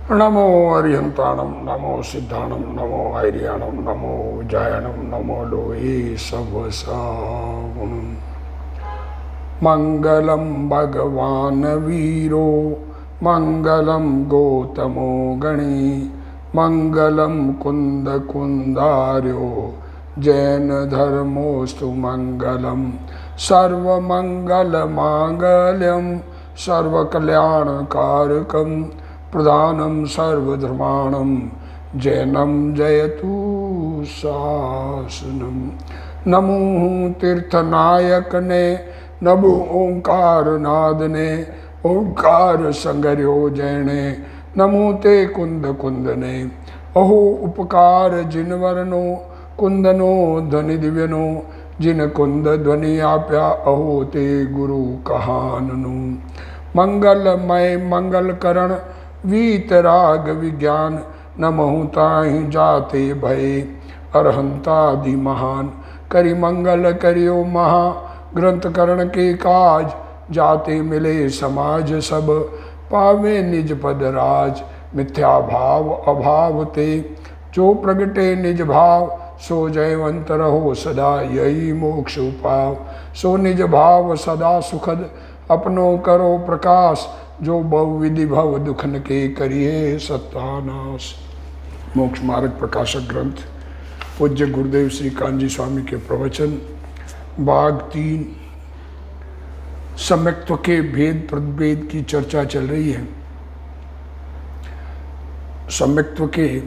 नमो अरिहंताणम, नमो सिद्धाणम, नमो हैरियाणम, नमो जायणम, नमो लोये सब सगुणम। मंगलम भगवान वीरो, मंगलम गौतमो गणे, मंगलम कुंद कुंदार्यो, जैन धर्मोस्तु मंगलम। सर्वमंगल मांगल्यम सर्वकल्याणकारकम प्रधानम सर्वधर्माणम जैनम जयतु शासनम। नमो तीर्थनायक ने, नमो ओंकार नाद ने, ओंकार संगर्यो जैने, नमो ते कुंद कुंद ने। अहो उपकार जिन वरनो, कुंदनो ध्वनि दिव्यनो, जिन कुंद ध्वनि आप्या, अहो ते गुरु कहाननु। मंगलमय मंगल करण वीतराग विज्ञान, नमहु ताहि जाते भय अरहंतादि महान। करि मंगल करियो महा ग्रंथ करण के काज, जाते मिले समाज सब पावे निज पद राज। मिथ्या भाव अभाव ते जो प्रगटे निज भाव, सो जयवंत रहो सदा यही मोक्ष उपाव। सो निज भाव सदा सुखद अपनो करो प्रकाश, जो बहुविधि भव दुखन के करिए सत्यानाश। मोक्ष मार्ग प्रकाशक ग्रंथ पूज्य गुरुदेव श्री कांजी स्वामी के प्रवचन, भाग 3। सम्यक्त्व के भेद प्रभेद की चर्चा चल रही है। सम्यक्त्व के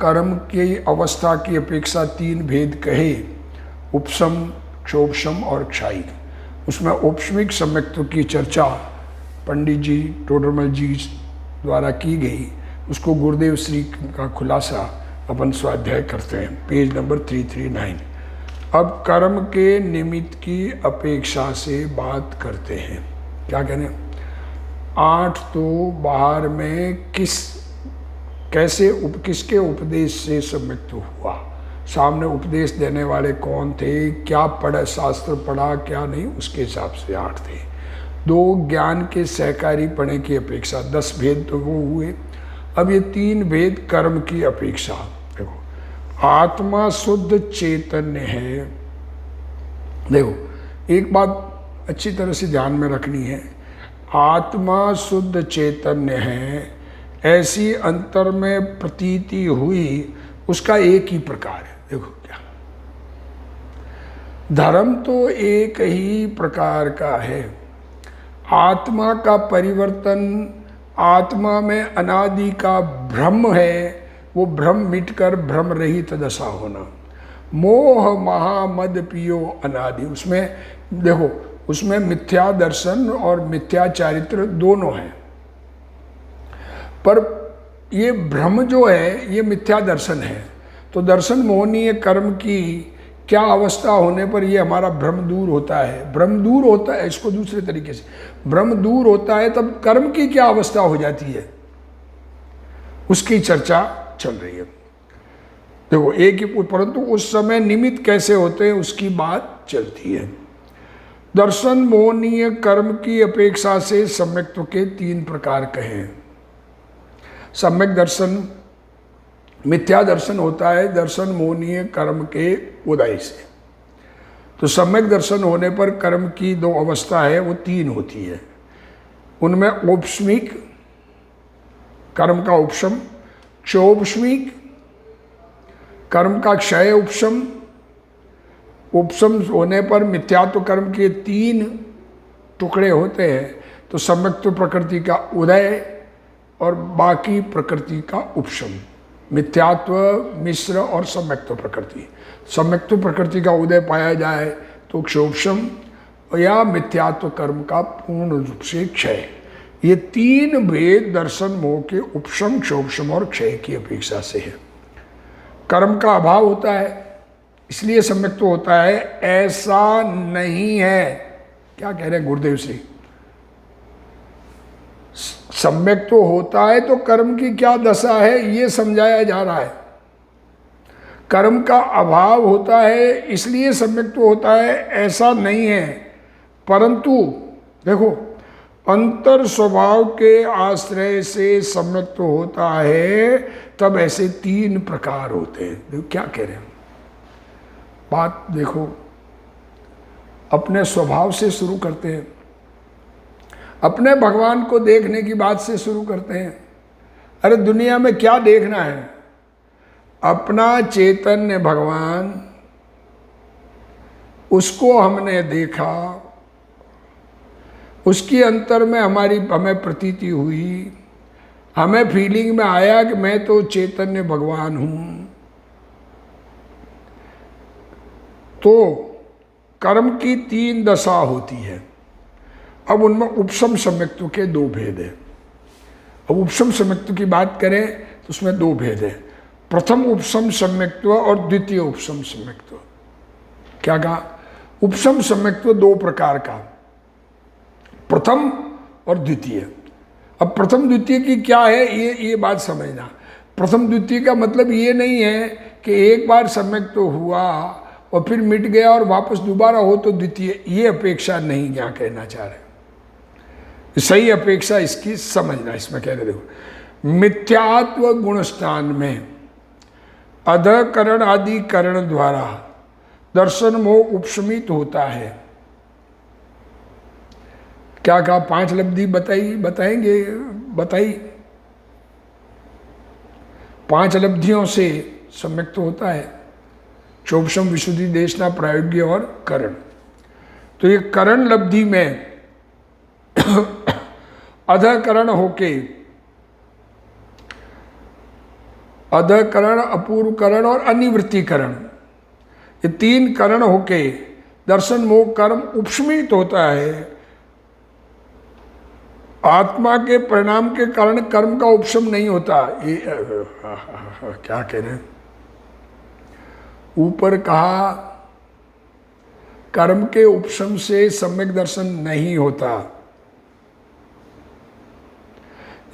कर्म की अवस्था की अपेक्षा 3 भेद कहे, उपशम, क्षोभशम और क्षायी। उसमें औपशमिक सम्यक्त्व की चर्चा पंडित जी टोडरमल जी द्वारा की गई, उसको गुरुदेव श्री का खुलासा अपन स्वाध्याय करते हैं, पेज नंबर 339। अब कर्म के निमित्त की अपेक्षा से बात करते हैं। क्या कहने, 8 तो बाहर में किसके उपदेश से सम्यक्त हुआ, सामने उपदेश देने वाले कौन थे, क्या पढ़ा, शास्त्र पढ़ा क्या नहीं, उसके हिसाब से 8 थे। 2 ज्ञान के सहकारी पढ़ने की अपेक्षा 10 भेद तो वो हुए। अब ये 3 भेद कर्म की अपेक्षा। देखो, आत्मा शुद्ध चैतन्य है। देखो, एक बात अच्छी तरह से ध्यान में रखनी है, आत्मा शुद्ध चैतन्य है, ऐसी अंतर में प्रतीति हुई, उसका एक ही प्रकार है। देखो क्या, धर्म तो एक ही प्रकार का है। आत्मा का परिवर्तन, आत्मा में अनादि का भ्रम है, वो भ्रम मिटकर भ्रम रहित दशा होना। मोह महामद पियो अनादि, उसमें देखो, उसमें मिथ्या दर्शन और मिथ्या चारित्र दोनों हैं, पर ये भ्रम जो है ये मिथ्या दर्शन है। तो दर्शन मोहनीय कर्म की क्या अवस्था होने पर ये हमारा भ्रम दूर होता है। भ्रम दूर होता है, इसको दूसरे तरीके से, भ्रम दूर होता है तब कर्म की क्या अवस्था हो जाती है, उसकी चर्चा चल रही है। देखो, एक ही, परंतु उस समय निमित्त कैसे होते हैं उसकी बात चलती है। दर्शन मोहनीय कर्म की अपेक्षा से सम्यक्त्व के 3 प्रकार कहे। सम्यक दर्शन, मिथ्या दर्शन होता है दर्शन मोहनीय कर्म के उदय से। तो सम्यक दर्शन होने पर कर्म की 2 अवस्था है, वो 3 होती है। उनमें औपशमिक कर्म का उपशम, क्षोभशमिक कर्म का क्षय उपशम। उपशम होने पर मिथ्यात्व कर्म के 3 टुकड़े होते हैं, तो सम्यक्त्व प्रकृति का उदय और बाकी प्रकृति का उपशम। मिथ्यात्व, मिश्र और सम्यक्त्व प्रकृति। सम्यक्त्व प्रकृति का उदय पाया जाए तो क्षोभशम, या मिथ्यात्व कर्म का पूर्ण रूप से क्षय। ये 3 भेद दर्शन मोह के उपशम, क्षोभशम और क्षय की अपेक्षा से है। कर्म का अभाव होता है इसलिए सम्यक्त्व होता है, ऐसा नहीं है। क्या कह रहे हैं गुरुदेव श्री, सम्यक्त्व होता है तो कर्म की क्या दशा है ये समझाया जा रहा है। कर्म का अभाव होता है इसलिए सम्यक्त्व होता है, ऐसा नहीं है। परंतु देखो, अंतर स्वभाव के आश्रय से सम्यक्त होता है, तब ऐसे 3 प्रकार होते हैं। देखो क्या कह रहे हैं, बात देखो, अपने स्वभाव से शुरू करते हैं, अपने भगवान को देखने की बात से शुरू करते हैं। अरे दुनिया में क्या देखना है, अपना चैतन्य भगवान, उसको हमने देखा, उसकी अंतर में हमें प्रतीति हुई, हमें फीलिंग में आया कि मैं तो चैतन्य भगवान हूं। तो कर्म की 3 दशा होती है। अब उनमें उपशम सम्यक्त्व के 2 भेद हैं। अब उपशम सम्यक्त्व की बात करें तो उसमें 2 भेद हैं, प्रथम उपशम सम्यक्त्व और द्वितीय उपशम सम्यक्त्व। क्या कहा, उपशम सम्यक्त्व 2 प्रकार का, प्रथम और द्वितीय। अब प्रथम द्वितीय की क्या है, ये बात समझना। प्रथम द्वितीय का मतलब ये नहीं है कि एक बार सम्यक्त्व हुआ और फिर मिट गया और वापस दोबारा हो तो द्वितीय, ये अपेक्षा नहीं यहाँ कहना चाह रहे। सही अपेक्षा इसकी समझना, इसमें कह रहे देखो, मिथ्यात्व गुणस्थान में अधकरण आदि करण द्वारा दर्शन मोह उपशमित होता है। क्या कहा, 5 लब्धि बताएंगे, बताई 5 लब्धियों से सम्यक्त होता है, चौपशम विशुद्धि देशना प्रायोग्य और करण। तो ये करण लब्धि में अधकरण होके, अधकरण, अपूर्वकरण और अनिवृत्तिकरण, ये 3 करण होके दर्शन मोह कर्म उपशमित होता है। आत्मा के परिणाम के कारण कर्म का उपशम नहीं होता। ये क्या कह रहे हैं, ऊपर कहा कर्म के उपशम से सम्यक दर्शन नहीं होता,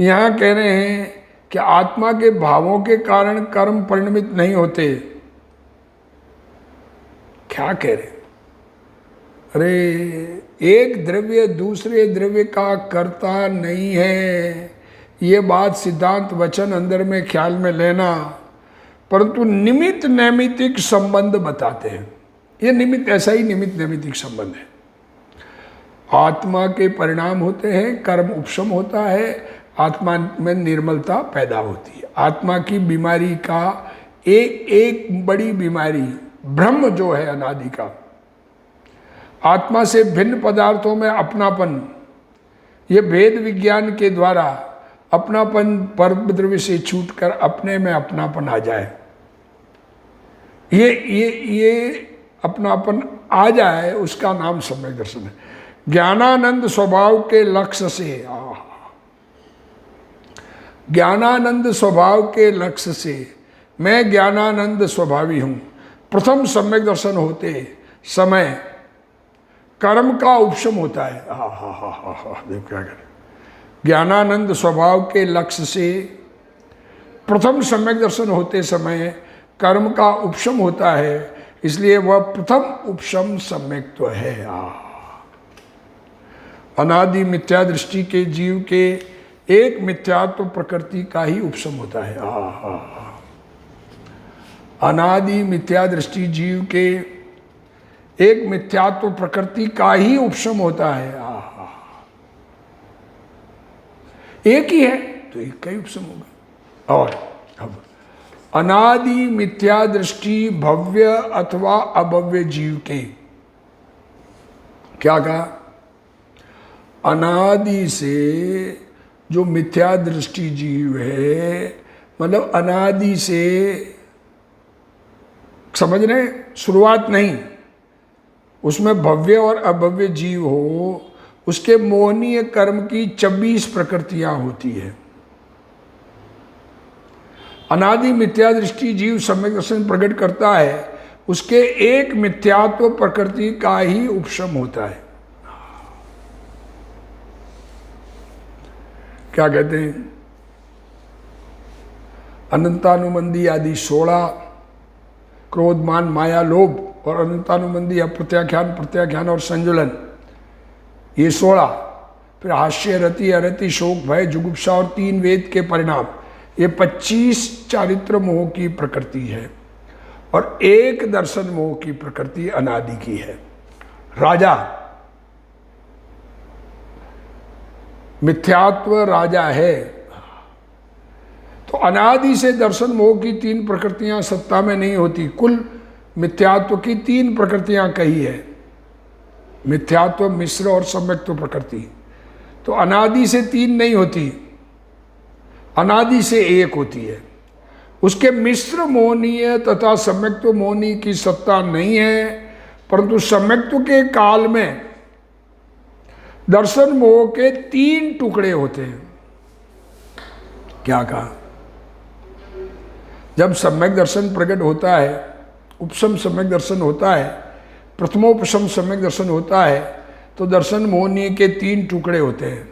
यहां कह रहे हैं कि आत्मा के भावों के कारण कर्म परिणमित नहीं होते। क्या कह रहे, अरे एक द्रव्य दूसरे द्रव्य का कर्ता नहीं है, ये बात सिद्धांत वचन अंदर में ख्याल में लेना, परंतु निमित्त नैमित्तिक संबंध बताते हैं। ये निमित्त, ऐसा ही निमित्त नैमित्तिक संबंध है। आत्मा के परिणाम होते हैं, कर्म उपशम होता है, आत्मा में निर्मलता पैदा होती है। आत्मा की बीमारी का एक बड़ी बीमारी ब्रह्म जो है अनादि का, आत्मा से भिन्न पदार्थों में अपनापन, ये भेद विज्ञान के द्वारा अपनापन परम द्रव्य से छूटकर अपने में अपनापन आ जाए, ये अपनापन आ जाए, उसका नाम सम्यक दर्शन है। ज्ञानानंद स्वभाव के लक्ष्य से, ज्ञानानंद स्वभाव के लक्ष्य से, मैं ज्ञानानंद स्वभावी हूं, प्रथम सम्यक दर्शन होते समय कर्म का उपशम होता है। देखो क्या करें, ज्ञानानंद स्वभाव के लक्ष्य से प्रथम सम्यक दर्शन होते समय कर्म का उपशम होता है, इसलिए वह प्रथम उपशम सम्यक्त्व है। अनादि मिथ्या दृष्टि के जीव के एक मिथ्यात्व प्रकृति का ही उपशम होता है। अनादि मिथ्या दृष्टि जीव के एक मिथ्यात्व प्रकृति का ही उपशम होता है। एक ही है तो एक का ही उपशम होगा। और अब अनादि मिथ्या दृष्टि भव्य अथवा अभव्य जीव के, क्या कहा, अनादि से जो मिथ्या दृष्टि जीव है, मतलब अनादि से, समझ रहे, शुरुआत नहीं, उसमें भव्य और अभव्य जीव हो, उसके मोहनीय कर्म की 26 प्रकृतियां होती है। अनादि मिथ्या दृष्टि जीव सम्यक दर्शन प्रकट करता है, उसके एक मिथ्यात्व प्रकृति का ही उपशम होता है। क्या कहते हैं, अनंतानुबंधी आदि 16, क्रोध मान माया लोभ और अनंतानुबंधी अप्रत्याख्यान प्रत्याख्यान और संजुलन, ये 16, फिर हास्य, रति, अरति, शोक, भय, जुगुप्सा और 3 वेद के परिणाम, ये 25 चारित्र मोह की प्रकृति है और 1 दर्शन मोह की प्रकृति अनादि की है। राजा, मिथ्यात्व राजा है, तो अनादि से दर्शन मोह की 3 प्रकृतियां सत्ता में नहीं होती। कुल मिथ्यात्व की 3 प्रकृतियां कही है, मिथ्यात्व, मिश्र और सम्यक्त्व प्रकृति। तो अनादि से 3 नहीं होती, अनादि से 1 होती है। उसके मिश्र मोहनीय तथा सम्यक्त्व मोहनी की सत्ता नहीं है, परंतु सम्यक्त्व के काल में दर्शन मोह के 3 टुकड़े होते हैं। क्या कहा? जब सम्यक दर्शन प्रकट होता है, उपशम सम्यक दर्शन होता है, प्रथमोपशम सम्यक दर्शन होता है, तो दर्शन मोहनीय के 3 टुकड़े होते हैं।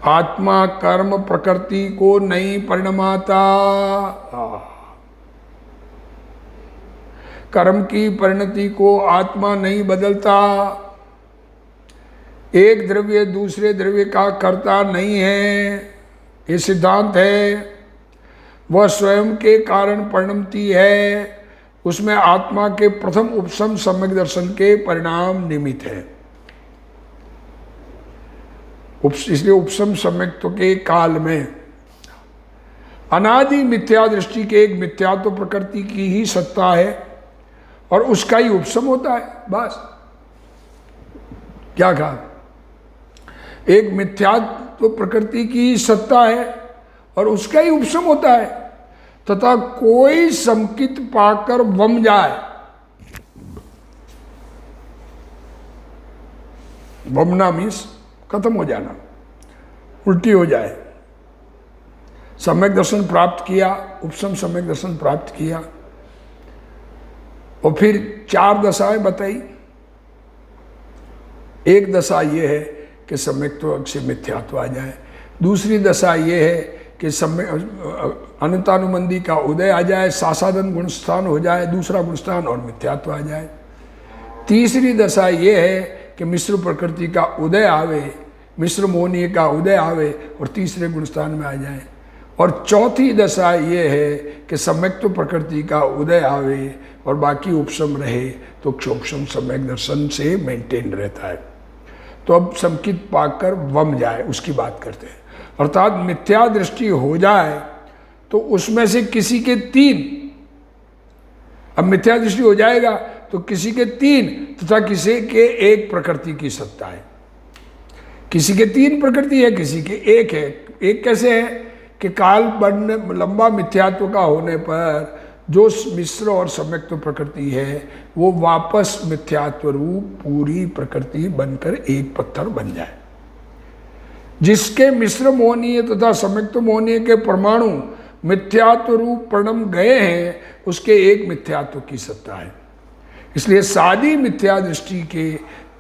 आत्मा कर्म प्रकृति को नहीं परिणमाता, कर्म की परिणति को आत्मा नहीं बदलता, एक द्रव्य दूसरे द्रव्य का कर्ता नहीं है, ये सिद्धांत है। वह स्वयं के कारण परिणमती है, उसमें आत्मा के प्रथम उपशम सम्यक दर्शन के परिणाम निमित्त है। इसलिए उपशम सम्यक्त्व के काल में अनादि मिथ्या दृष्टि के एक मिथ्यात्व प्रकृति की ही सत्ता है और उसका ही उपशम होता है, बस। क्या कहा? एक मिथ्यात्व प्रकृति की सत्ता है और उसका ही उपशम होता है, तथा कोई संकित पाकर वम जाए, वमना मीन्स खत्म हो जाना, उल्टी हो जाए। सम्यक दर्शन प्राप्त किया, उपशम सम्यक दर्शन प्राप्त किया, और फिर 4 दशाएं बताई। एक दशा ये है कि सम्यक्त्व से मिथ्यात्व आ जाए, दूसरी दशा ये है कि अनंतानुबंधी का उदय आ जाए, सासादन गुणस्थान हो जाए, दूसरा गुणस्थान और मिथ्यात्व आ जाए। तीसरी दशा ये है कि मिश्र प्रकृति का उदय आवे, मिश्र मोहनीय का उदय आवे और तीसरे गुणस्थान में आ जाए। और चौथी दशा ये है कि सम्यक्त्व प्रकृति का उदय आवे और बाकी उपशम रहे, तो क्षोभशम सम्यक दर्शन से मेंटेन रहता है। तो अब संकित पाकर वम जाए, उसकी बात करते हैं। अर्थात मिथ्या दृष्टि हो जाए तो उसमें से किसी के 3, अब मिथ्या दृष्टि हो जाएगा तो किसी के 3 तथा किसी के 1 प्रकृति की सत्ता है। किसी के 3 प्रकृति है, किसी के 1 है। 1 कैसे है कि काल बढ़ने लंबा मिथ्यात्व का होने पर जो मिश्र और सम्यक्त्व प्रकृति है वो वापस मिथ्यात्व रूप पूरी प्रकृति बनकर एक पत्थर बन जाए। जिसके मिश्र मोहनीय तथा सम्यक्त्व मोहनीय के परमाणु मिथ्यात्व रूप परिणम गए हैं, उसके 1 मिथ्यात्व की सत्ता है। इसलिए सादी मिथ्या दृष्टि के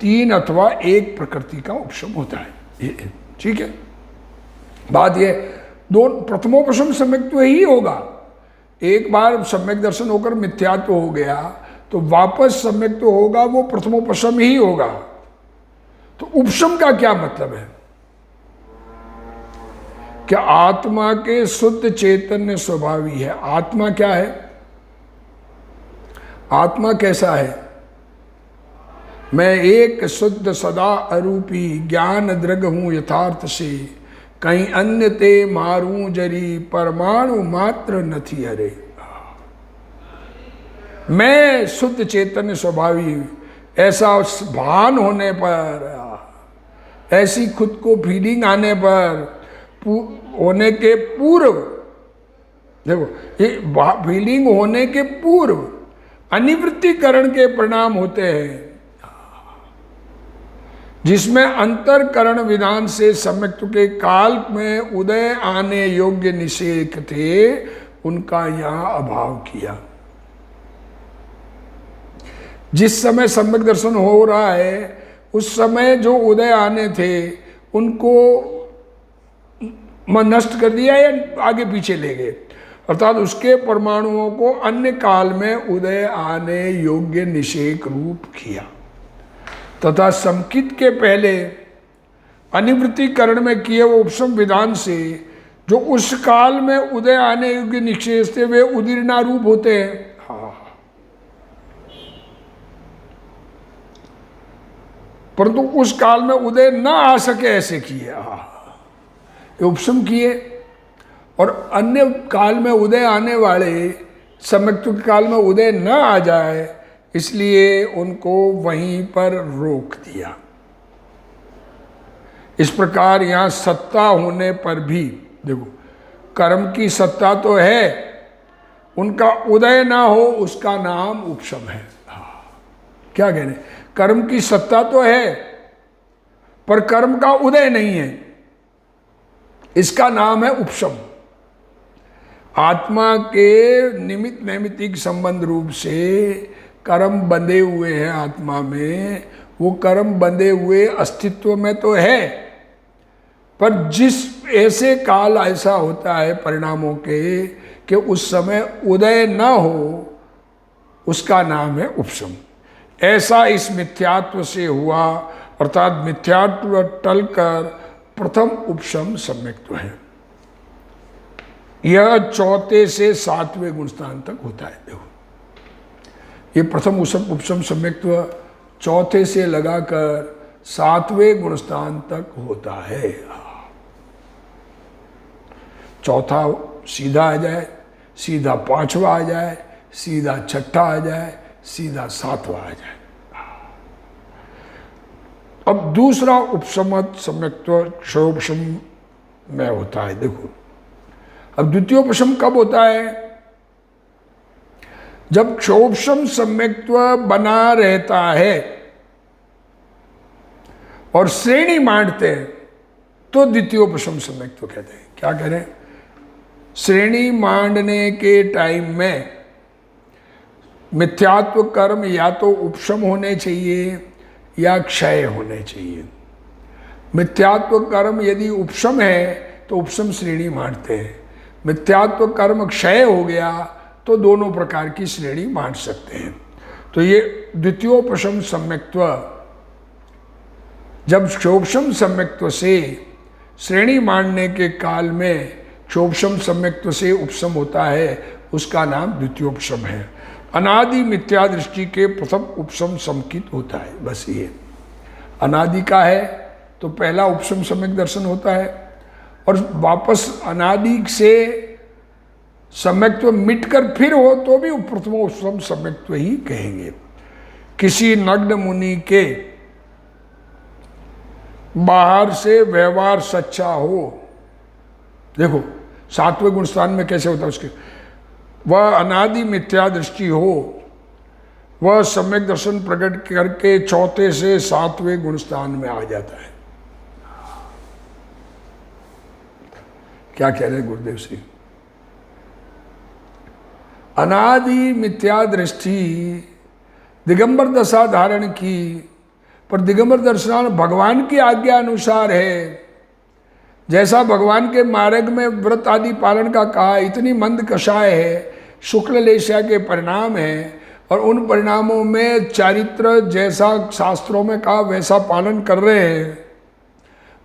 3 अथवा 1 प्रकृति का उपशम होता है। ठीक है, बात ये प्रथमोपशम सम्यक्त्व ही होगा। एक बार सम्यक दर्शन होकर मिथ्यात्व हो गया तो वापस सम्यक्त्व होगा, वो प्रथमोपशम ही होगा। तो उपशम का क्या मतलब है? क्या आत्मा के शुद्ध चैतन्य स्वभावी है। आत्मा क्या है? आत्मा कैसा है? मैं एक शुद्ध सदा अरूपी ज्ञान दृग हूं यथार्थ से, कहीं अन्य ते मारूं जरी परमाणु मात्र नथी हरे। मैं शुद्ध चैतन्य स्वभावी, ऐसा भान होने पर, ऐसी खुद को फीलिंग आने पर, होने के पूर्व, देखो ये फीलिंग होने के पूर्व अनिवृत्तिकरण के परिणाम होते हैं, जिसमें अंतरकरण विधान से सम्यक्त्व के काल में उदय आने योग्य निषेध थे, उनका यहां अभाव किया। जिस समय सम्यक दर्शन हो रहा है उस समय जो उदय आने थे उनको नष्ट कर दिया या आगे पीछे ले गए, अर्थात उसके परमाणुओं को अन्य काल में उदय आने योग्य निषेक रूप किया। तथा संकित के पहले अनिवृत्ति करण में किए वो उपशम विधान से जो उस काल में उदय आने योग्य निशेष थे वे उदीर्णा रूप होते हैं। हाँ, परंतु उस काल में उदय न आ सके ऐसे किए। ये उपशम किए और अन्य काल में उदय आने वाले सम्यक्त्व के काल में उदय न आ जाए इसलिए उनको वहीं पर रोक दिया। इस प्रकार यहाँ सत्ता होने पर भी देखो, कर्म की सत्ता तो है, उनका उदय ना हो उसका नाम उपशम है। क्या कह रहे, कर्म की सत्ता तो है पर कर्म का उदय नहीं है, इसका नाम है उपशम। आत्मा के निमित्त नैमित्तिक संबंध रूप से कर्म बंधे हुए हैं आत्मा में, वो कर्म बंधे हुए अस्तित्व में तो है, पर जिस ऐसे काल ऐसा होता है परिणामों के कि उस समय उदय न हो उसका नाम है उपशम। ऐसा इस मिथ्यात्व से हुआ, अर्थात मिथ्यात्व टलकर प्रथम उपशम सम्यक्त्व है। यह चौथे से सातवें गुणस्थान तक होता है। देखो, ये प्रथम उपशम सम्यक्त्व चौथे से लगाकर सातवें गुणस्थान तक होता है। चौथा सीधा आ जाए, सीधा पांचवा आ जाए, सीधा छठा आ जाए, सीधा सातवां आ जाए। अब दूसरा उपशमत सम्यक्त्व क्षयोपशम में होता है। देखो, अब द्वितीयोपशम कब होता है? जब क्षयोपशम सम्यक्त्व बना रहता है और श्रेणी मांडते हैं तो द्वितीयोपशम सम्यक्त्व कहते हैं। क्या कह रहे हैं? श्रेणी मांडने के टाइम में मिथ्यात्व कर्म या तो उपशम होने चाहिए या क्षय होने चाहिए। मिथ्यात्व कर्म यदि उपशम है तो उपशम श्रेणी मांडते हैं, मिथ्यात्व कर्म क्षय हो गया तो दोनों प्रकार की श्रेणी मांड सकते हैं। तो ये द्वितीयोपशम सम्यक्त्व जब क्षोभशम सम्यक्त्व से श्रेणी मांडने के काल में क्षोभशम सम्यक्त्व से उपशम होता है, उसका नाम द्वितीयोपशम है। अनादि मिथ्या दृष्टि के प्रथम उपशम समकित होता है। बस ये अनादि का है तो पहला उपशम सम्यक दर्शन होता है, और वापस अनादि से सम्यक्त्व मिटकर फिर हो तो भी प्रथम उपशम सम्यक्त्व ही कहेंगे। किसी नग्न मुनि के बाहर से व्यवहार सच्चा हो, देखो सातवें गुणस्थान में कैसे होता है उसके, वह अनादि मिथ्या दृष्टि हो, वह सम्यक दर्शन प्रकट करके चौथे से सातवें गुणस्थान में आ जाता है। क्या कह रहे हैं गुरुदेव श्री? अनादि मिथ्या दृष्टि दिगंबर दशा धारण की, पर दिगंबर दर्शन भगवान की आज्ञा अनुसार है। जैसा भगवान के मार्ग में व्रत आदि पालन का कहा, इतनी मंद कषाय है, शुक्ल लेशा के परिणाम है, और उन परिणामों में चारित्र जैसा शास्त्रों में कहा वैसा पालन कर रहे हैं,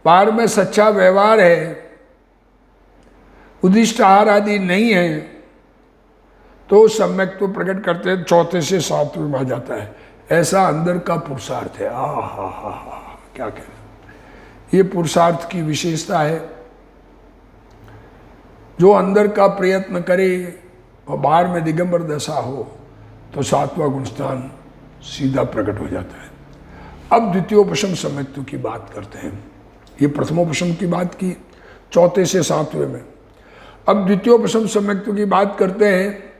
बाहर में सच्चा व्यवहार है, उद्दिष्ट आहार आदि नहीं है, तो सम्यक्त्व प्रकट करते हैं चौथे से सातवें में आ जाता है। ऐसा अंदर का पुरुषार्थ है। हा, क्या कह रहे, ये पुरुषार्थ की विशेषता है। जो अंदर का प्रयत्न करे और बाहर में दिगंबर दशा हो तो सातवां गुणस्थान सीधा प्रकट हो जाता है। अब द्वितीयोपशम सम्यक्त्व की बात करते हैं। ये प्रथमोपशम की बात की चौथे से सातवें में, अब द्वितीयोपशम सम्यक्त्व की बात करते हैं।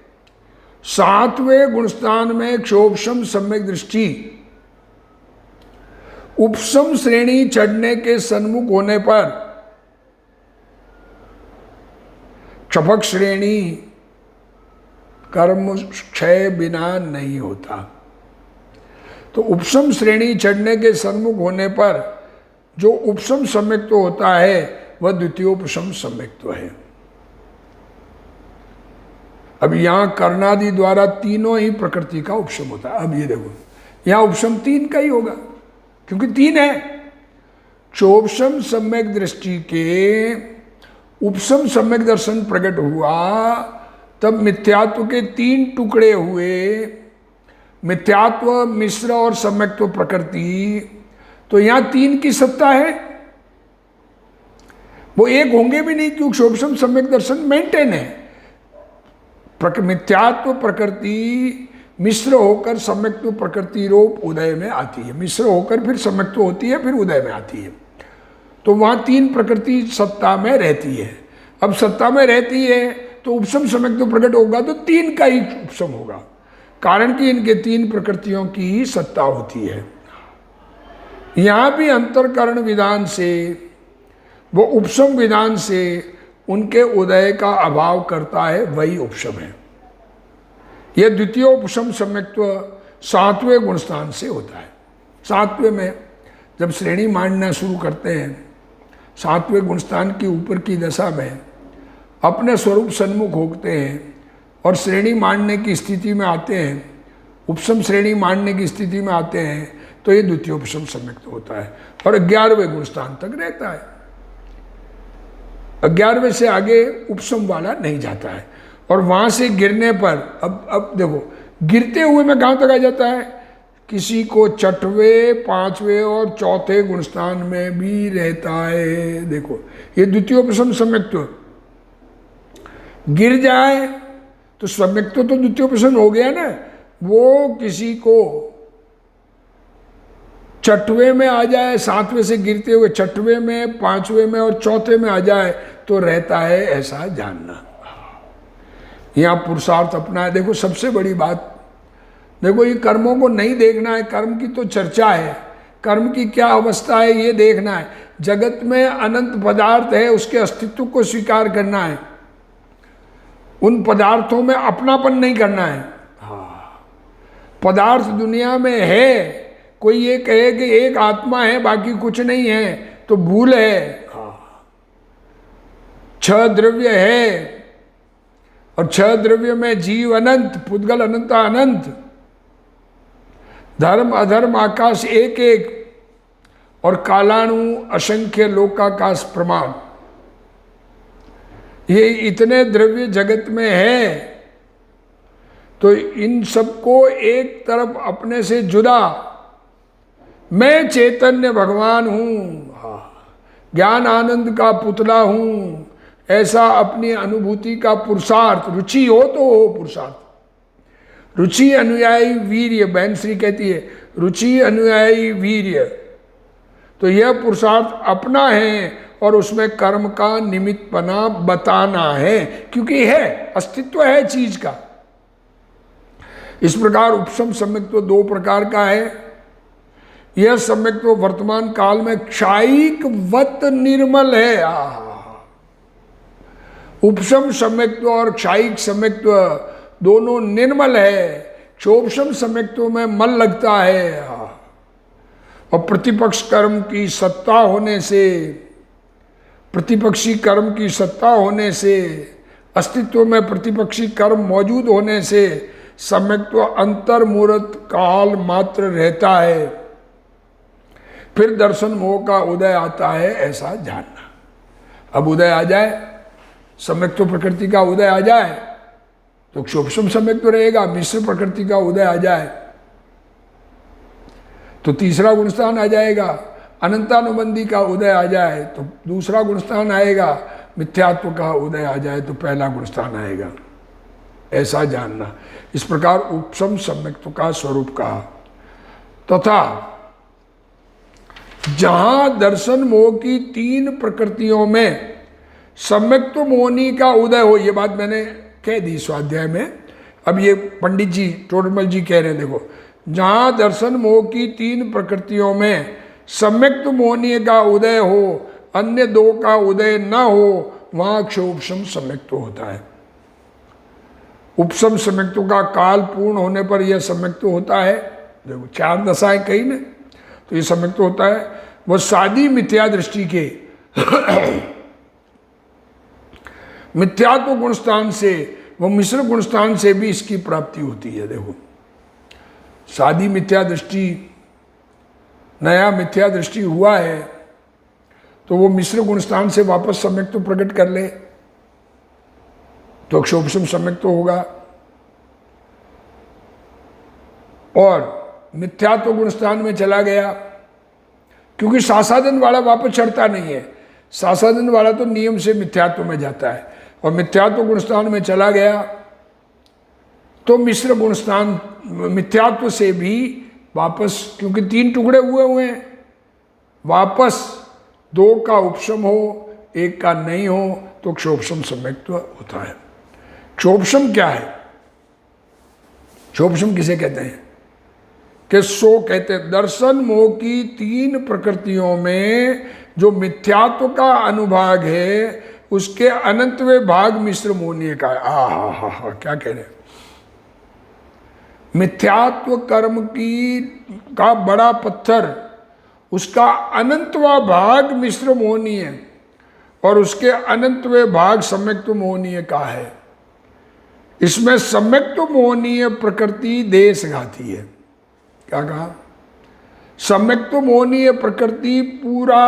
सातवें गुणस्थान में क्षोभशम सम्यक दृष्टि उपशम श्रेणी चढ़ने के सन्मुख होने पर क्षपक श्रेणी कर्म क्षय बिना नहीं होता। तो उपशम श्रेणी चढ़ने के सन्मुख होने पर जो उपशम सम्यक्त्व होता है वह द्वितीयोपशम सम्यक्त्व है। अब यहां कर्णादि द्वारा तीनों ही प्रकृति का उपशम होता है। अब ये देखो, यहां उपशम तीन का ही होगा क्योंकि तीन है। क्षोभसम सम्यक दृष्टि के उपसम सम्यक दर्शन प्रकट हुआ, तब मिथ्यात्व के तीन टुकड़े हुए, मिथ्यात्व, मिश्र और सम्यक्त्व प्रकृति। तो यहां तीन की सत्ता है, वो एक होंगे भी नहीं क्योंकि क्षोभसम सम्यक दर्शन मेंटेन है। मिथ्यात्व प्रकृति मिश्र होकर सम्यक्त्व प्रकृति रूप उदय में आती है, मिश्र होकर फिर सम्यक्त्व होती है, फिर उदय में आती है। तो वहां तीन प्रकृति सत्ता में रहती है। अब सत्ता में रहती है तो उपसम सम्यक्त्व प्रकट होगा तो तीन का ही उपसम होगा, कारण कि इनके तीन प्रकृतियों की ही सत्ता होती है। यहां भी अंतरकरण विधान से, वो उपसम विधान से उनके उदय का अभाव करता है, वही उपसम है। यह द्वितीय उपसम सम्यक्त्व सातवें गुणस्थान से होता है। सातवें में जब श्रेणी मांडना शुरू करते हैं, सातवें गुणस्थान की ऊपर की दशा में अपने स्वरूप सन्मुख होते हैं और श्रेणी मांडने की स्थिति में आते हैं, उपसम श्रेणी मांडने की स्थिति में आते हैं, तो ये द्वितीय उपसम सम्यक्त्व होता है और 11वें गुणस्थान तक रहता है। 11वें से आगे उपसम वाला नहीं जाता है और वहां से गिरने पर अब देखो गिरते हुए में कहां तक आ जाता है, किसी को छठवें, पांचवें और चौथे गुणस्थान में भी रहता है। देखो ये द्वितीय उपसम सम्यक्त्व गिर जाए तो सम्यक्त्व तो द्वितीय उपसम हो गया ना, वो किसी को छठवें में आ जाए, सातवें से गिरते हुए छठवें में, पांचवें में और चौथे में आ जाए तो रहता है, ऐसा जानना। यहां पुरुषार्थ अपना है। देखो सबसे बड़ी बात, देखो ये कर्मों को नहीं देखना है, कर्म की तो चर्चा है, कर्म की क्या अवस्था है ये देखना है। जगत में अनंत पदार्थ है, उसके अस्तित्व को स्वीकार करना है, उन पदार्थों में अपनापन नहीं करना है। पदार्थ दुनिया में है, कोई ये कहे कि एक आत्मा है बाकी कुछ नहीं है तो भूल है। छह द्रव्य है और छह द्रव्य में जीव अनंत, पुद्गल अनंता अनंत, धर्म अधर्म आकाश एक एक और कालाणु असंख्य लोकाकाश प्रमाण, ये इतने द्रव्य जगत में है। तो इन सबको एक तरफ अपने से जुदा, मैं चैतन्य भगवान हूं, ज्ञान आनंद का पुतला हूं, ऐसा अपनी अनुभूति का पुरुषार्थ, रुचि हो तो हो पुरुषार्थ। रुचि अनुयायी वीर्य, बहन श्री कहती है रुचि अनुयायी वीर्य। तो यह पुरुषार्थ अपना है और उसमें कर्म का निमित्तपना बताना है, क्योंकि है, अस्तित्व है चीज का। इस प्रकार उपसम सम्यक्त्व दो प्रकार का है। यह सम्यक्त्व वर्तमान काल में क्षायिक वत निर्मल है। उपसम सम्यक्त्व और क्षायिक सम्यक्त्व दोनों निर्मल है। क्षोभसम सम्यक्त्व में मल लगता है और प्रतिपक्ष कर्म की सत्ता होने से, प्रतिपक्षी कर्म की सत्ता होने से, अस्तित्व में प्रतिपक्षी कर्म मौजूद होने से सम्यक्त्व अंतर्मुहूर्त काल मात्र रहता है, फिर दर्शन मोह का उदय आता है, ऐसा जानना। अब उदय आ जाए, सम्यक्त्व प्रकृति का उदय आ जाए तो क्षोभसम सम्यक्त्व रहेगा, मिश्र प्रकृति का उदय आ जाए तो तीसरा गुणस्थान आ जाएगा, अनंतानुबंधी का उदय आ जाए तो दूसरा गुणस्थान आएगा, मिथ्यात्व का उदय आ जाए तो पहला गुणस्थान आएगा, ऐसा जानना। इस प्रकार उपसम सम्यक्त्व का स्वरूप कहा। तथा जहां दर्शन मोह की तीन प्रकृतियों में सम्यक्त्व मोहनी का उदय हो, ये बात मैंने कह दी स्वाध्याय में, अब ये पंडित जी टोडरमल जी कह रहे हैं, देखो जहां दर्शन मोह की तीन प्रकृतियों में सम्यक्त्व मोहनी का उदय हो, अन्य दो का उदय न हो, वहां क्षोभसम सम्यक्त्व होता है। उपसम सम्यक्त्व का काल पूर्ण होने पर यह सम्यक्त्व होता है। देखो चार दशाएं कही ने, तो ये सम्यक्त्व होता है। वह सादी मिथ्या दृष्टि के मिथ्यात्व गुणस्थान से, वह मिश्र गुणस्थान से भी इसकी प्राप्ति होती है। देखो सादी मिथ्या दृष्टि, नया मिथ्या दृष्टि हुआ है तो वो मिश्र गुणस्थान से वापस सम्यक तो प्रकट कर ले तो क्षोभसम सम्यक तो होगा। और मिथ्यात्व गुणस्थान में चला गया, क्योंकि सासादन वाला वापस चढ़ता नहीं है, सासादन वाला तो नियम से मिथ्यात्व में जाता है, और मिथ्यात्व गुणस्थान में चला गया तो मिश्र गुणस्थान मिथ्यात्व से भी वापस, क्योंकि 3 टुकड़े हुए हैं, वापस 2 का उपशम हो 1 का नहीं हो तो क्षोभसम सम्यक्त्व होता है। क्षोभसम क्या है? क्षोभसम किसे कहते हैं? कि सो कहते हैं दर्शन मोह की 3 प्रकृतियों में जो मिथ्यात्व का अनुभाग है उसके अनंतवें भाग मिश्र मोहनीय का है। हा क्या कह रहे हैं? मिथ्यात्व कर्म का बड़ा पत्थर, उसका अनंतवा भाग मिश्र मोहनीय और उसके अनंतवें भाग सम्यक्त्व मोहनीय का है। इसमें सम्यक्त्व मोहनीय प्रकृति देशघाती है। क्या कहा? सम्यक्त्व मोहनीय प्रकृति पूरा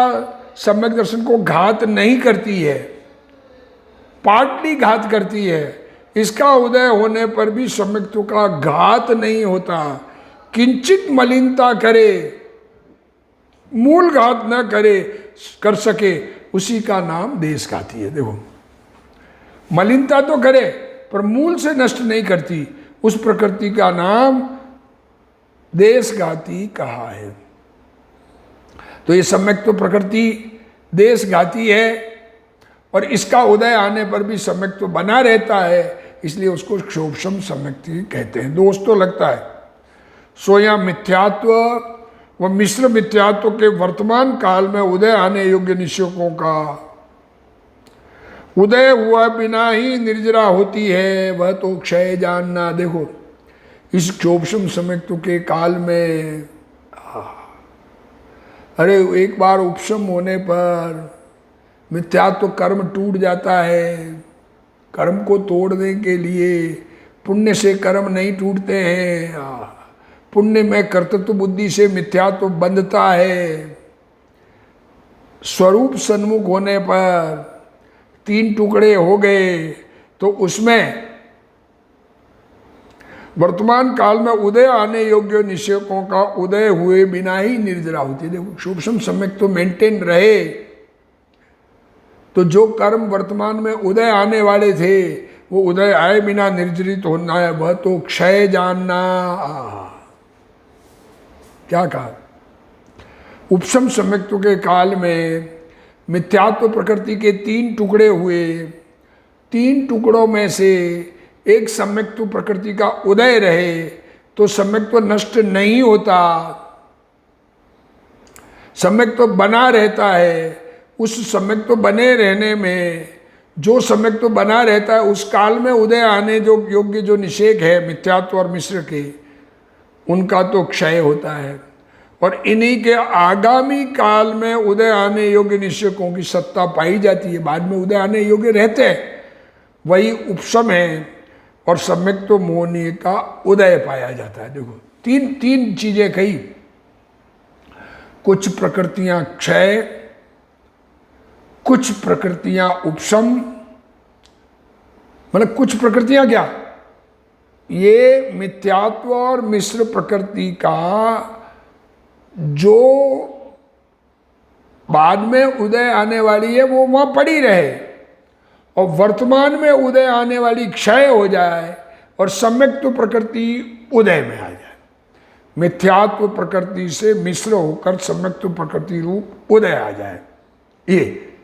सम्यक दर्शन को घात नहीं करती है, पार्टली घात करती है। इसका उदय होने पर भी सम्यक्त्व का घात नहीं होता। किंचित मलिनता करे, मूल घात न करे, कर सके, उसी का नाम देशघाती है। देखो, मलिनता तो करे पर मूल से नष्ट नहीं करती, उस प्रकृति का नाम देशघाती कहा है। तो ये सम्यक्त्व प्रकृति देशघाती है और इसका उदय आने पर भी सम्यक्त्व बना रहता है, इसलिए उसको क्षोभसम सम्यक्ति कहते हैं। दोष तो लगता है। सो यहाँ मिथ्यात्व व मिश्र मिथ्यात्व के वर्तमान काल में उदय आने योग्य निश्चयों का उदय हुआ बिना ही निर्जरा होती है, वह तो क्षय जानना। देखो, इस क्षोभसम सम्यक्त्व के काल में अरे एक बार उपशम होने पर मिथ्यात्व कर्म टूट जाता है। कर्म को तोड़ने के लिए पुण्य से कर्म नहीं टूटते हैं, पुण्य में कर्तृत्व बुद्धि से मिथ्यात्व बंधता है। स्वरूप सन्मुख होने पर 3 टुकड़े हो गए तो उसमें वर्तमान काल में उदय आने योग्य निश्चयों का उदय हुए बिना ही निर्जरा होती है। देखो, क्षोभसम सम्यक तो मेंटेन रहे तो जो कर्म वर्तमान में उदय आने वाले थे वो उदय आए बिना निर्जरित होना है, वह तो क्षय जानना। क्या कहा? उपशम सम्यक्त्व के काल में मिथ्यात्व प्रकृति के 3 टुकड़े हुए, 3 टुकड़ों में से एक सम्यक्त्व प्रकृति का उदय रहे तो सम्यक्त्व नष्ट नहीं होता, सम्यक्त्व बना रहता है। उस सम्यक्त्व बने रहने में जो सम्यक्त्व बना रहता है उस काल में उदय आने जो योग्य जो निषेक है मिथ्यात्व और मिश्र के, उनका तो क्षय होता है और इन्हीं के आगामी काल में उदय आने योग्य निश्चयों की सत्ता पाई जाती है। बाद में उदय आने योग्य रहते हैं, वही उपशम है और सम्यक्त्व मोहनीय का उदय पाया जाता है। देखो, तीन चीजें कही, कुछ प्रकृतियां क्षय, कुछ प्रकृतियां उपशम। मतलब कुछ प्रकृतियां क्या? ये मिथ्यात्व और मिश्र प्रकृति का जो बाद में उदय आने वाली है वो वहां पड़ी रहे और वर्तमान में उदय आने वाली क्षय हो जाए और सम्यक्त्व प्रकृति उदय में आ जाए। मिथ्यात्व प्रकृति से मिश्र होकर सम्यक्त्व प्रकृति रूप उदय आ जाए। ये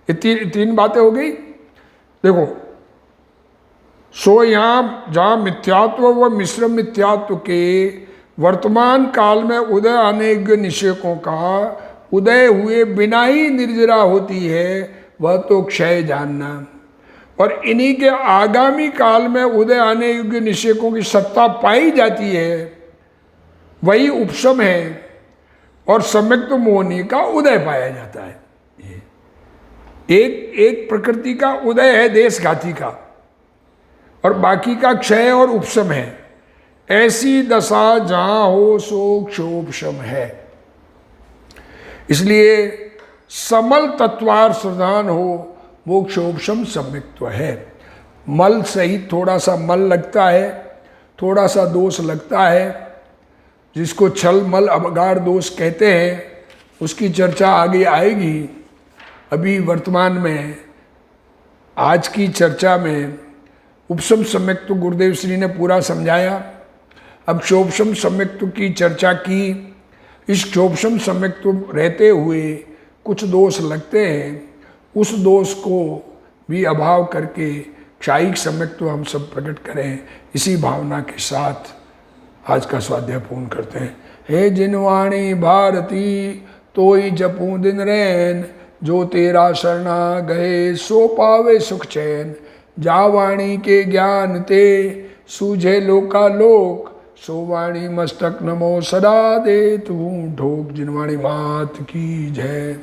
तीन बातें हो गई। देखो, सो यहाँ जहाँ मिथ्यात्व व मिश्र मिथ्यात्व के वर्तमान काल में उदय आने योग्य निषेकों का उदय हुए बिना ही निर्जरा होती है, वह तो क्षय जानना। और इन्हीं के आगामी काल में उदय आने योग्य निषेकों की सत्ता पाई जाती है, वही उपशम है और सम्यक्त्व मोहनीय का उदय पाया जाता है। एक प्रकृति का उदय है देशघाती का और बाकी का क्षय और उपशम है। ऐसी दशा जहां हो सो क्षोभशम है। इसलिए समल तत्वार प्रधान हो मोक्षोपशम सम्यक्त्व है। मल सहित थोड़ा सा मल लगता है, थोड़ा सा दोष लगता है, जिसको छल मल अवगाढ़ दोष कहते हैं, उसकी चर्चा आगे आएगी। अभी वर्तमान में आज की चर्चा में उपशम सम्यक्त्व गुरुदेव श्री ने पूरा समझाया। अब क्षोभशम सम्यक्त्व की चर्चा की। इस क्षोभशम सम्यक्त्व रहते हुए कुछ दोष लगते हैं, उस दोष को भी अभाव करके क्षायिक सम्यक्त्व हम सब प्रकट करें, इसी भावना के साथ आज का स्वाध्याय पूर्ण करते हैं। हे जिनवाणी भारती तोई जपूं दिन रैन, जो तेरा शरणा गए सो पावे सुख चैन। जा वाणी के ज्ञान ते सूझे लोकालोक, सो वाणी मस्तक नमो सदा दे तू ढोक। जिनवाणी मात की जय।